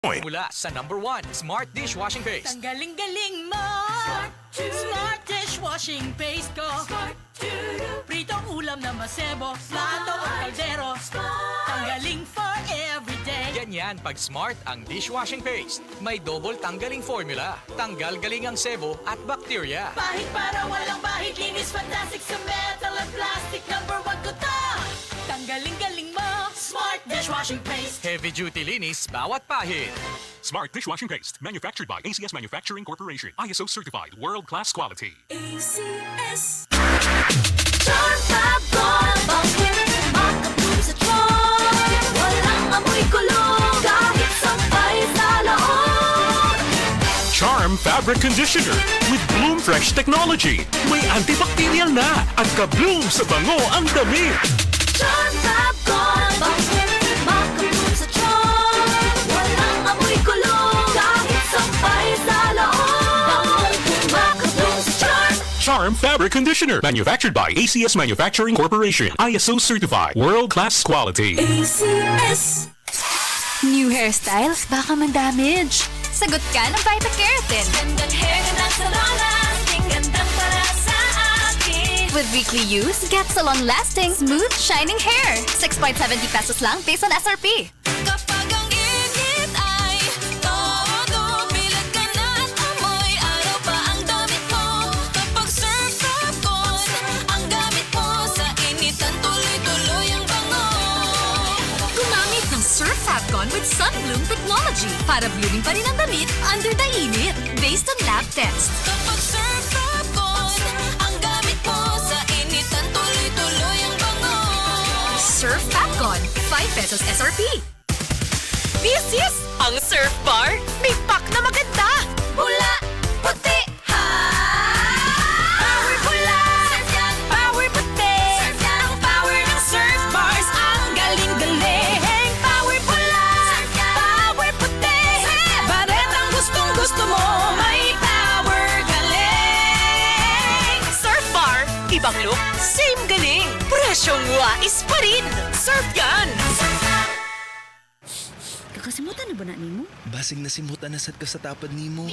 Mula sa number 1, Smart Dishwashing Paste. Tanggaling-galing mo! Smart dishwashing paste ko! Pritong ulam na masebo, plato o kaldero. Tanggaling for everyday. Ganyan pag Smart ang dishwashing paste. May double tanggaling formula. Tanggal galing ang sebo at bacteria. Pahit para walang bahid, linis fantastic sa metal at plastic. Number 1 ko to! Tanggaling-galing mo! Smart dishwashing paste. Heavy duty linis bawat pahid. Smart Dishwashing Paste, manufactured by ACS Manufacturing Corporation. ISO certified, world-class quality. ACS. Charm Fab Gold. Bakit makapulong sa tiyan? Walang amoy kulong kahit sampay sa loob. Charm Fabric Conditioner with Bloom Fresh technology. May antibacterial na at ka-bloom sa bango ang damit. Charm Fab Gold. Bakit makapulong sa tiyan? Walang amoy kulong kahit sampay sa loob. Makapulong sa tiyan. Charm Fabric Conditioner, manufactured by ACS Manufacturing Corporation. ISO certified, world-class quality. ACS. New hairstyles, baka man-damage. Sagot ka ng Vita-Keratin. Gandang hair na salon, aking gandang para sa akin. With weekly use, get salon-lasting, smooth, shining hair. 6.70 pesos lang based on SRP. Kapag ang init ay todo, bilad ka na at amoy araw pa ang damit mo. Kapag Surf Fabcon, ang gamit mo sa initan tuloy-tuloy ang bango. Gumamit ng Surf Fabcon with Sun Bloom technology para blooming pa rin ang damit under the init based on lab test. Kapag Surf Fabcon, ang gamit mo sa initan tuloy-tuloy ang bango. Surf Fabcon, 5 pesos SRP. This is ang Surf Bar. May pack na maganda. Pula, puti, ha! Power pula, power puti. Ang power ng Surf Bars, ang galing-galing. Power pula, power puti. Baret ang gustong-gusto mo, may power galing. Surf Bar, ibang look, same galing. Presyong wais pa rin. Surf yan! Kakasimutan na ba na nimo? Basig nasimutan na sad ka sa tapad nimo.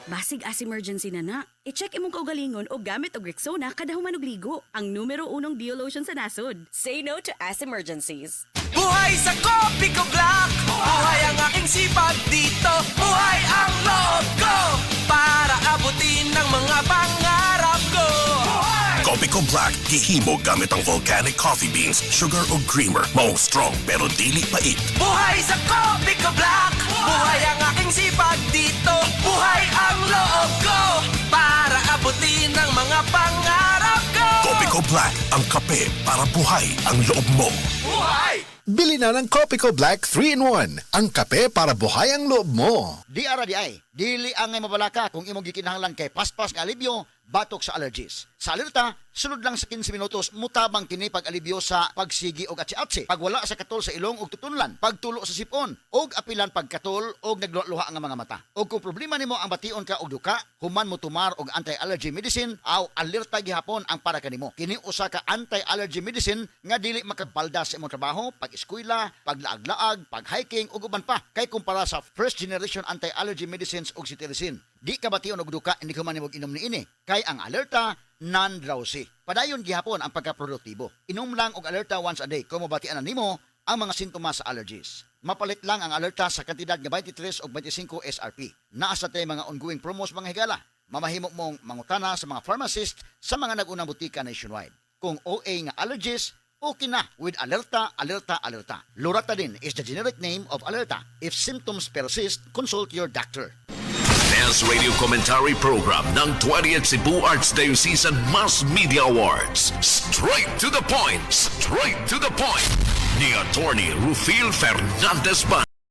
Basig as emergency na na. I-check imong kaugalingon o gamit og Rexona kada human og ligo. Ang numero 1 Biolotion sa nasod. Say no to ass emergencies. Buhay sa Kopi ko Black! Buhay ang aking sipag dito! Buhay ang loob ko! Para abutin ang mga pangarap ko! Copico Black, gihimo gamit ang volcanic coffee beans, sugar o creamer. Maong strong pero dili pait. Buhay sa Kopi ko Black! Buhay ang aking sipag dito! Buhay ang loob ko! Para abutin ang mga pangarap ko! Copico Black, ang kape para buhay ang loob mo. Buhay! Bili na ng Copico Black 3-in-1. Ang kape para buhay ang loob mo. Di ara di ay, dili angay mabalaka kung imong gikinahanglan kay paspas nga alibyo, batok sa allergies. Sa alerta, sunod lang sa 15 minutos, mutabang kini pag-alibyo sa pagsigi og atsi-atsi, pagwala sa katol sa ilong og tutunlan, pagtulo sa sipon, og apilan pagkatol og nagluha ang mga mata. Og kung problema nimo ang bation ka og duka, human mo tumar og anti-allergy medicine, aw alerta gihapon ang para kanimo. Kini usa ka anti-allergy medicine nga dili makapalda sa imong trabaho, pag-eskwela, paglaag-laag, pag-hiking ug uban pa kay kumpara sa first generation anti-allergy medicines og cetirizine. Di ka bation og duka hindi ka man nimo inom niini kay ang alerta non-drowsy. Padayon gihapon ang pagkaproduktibo. Inom lang og alerta once a day kung mabatian na nimo ang mga sintomas sa allergies. Mapalit lang ang alerta sa kantidad nga 23 o 25 SRP. Naa sa tay mga ongoing promos mga higala. Mamahimo mong mangutana sa mga pharmacist sa mga nag-unang butika nationwide. Kung OA nga allergies, okay na with Alerta, Alerta, Alerta. Loratadine is the generic name of Alerta. If symptoms persist, consult your doctor. Dance Radio Commentary Program ng 20th Cebu Arts Diocesan Mass Media Awards. Straight to the point! Straight to the point! Ni Attorney Rufil Fernandez Ban.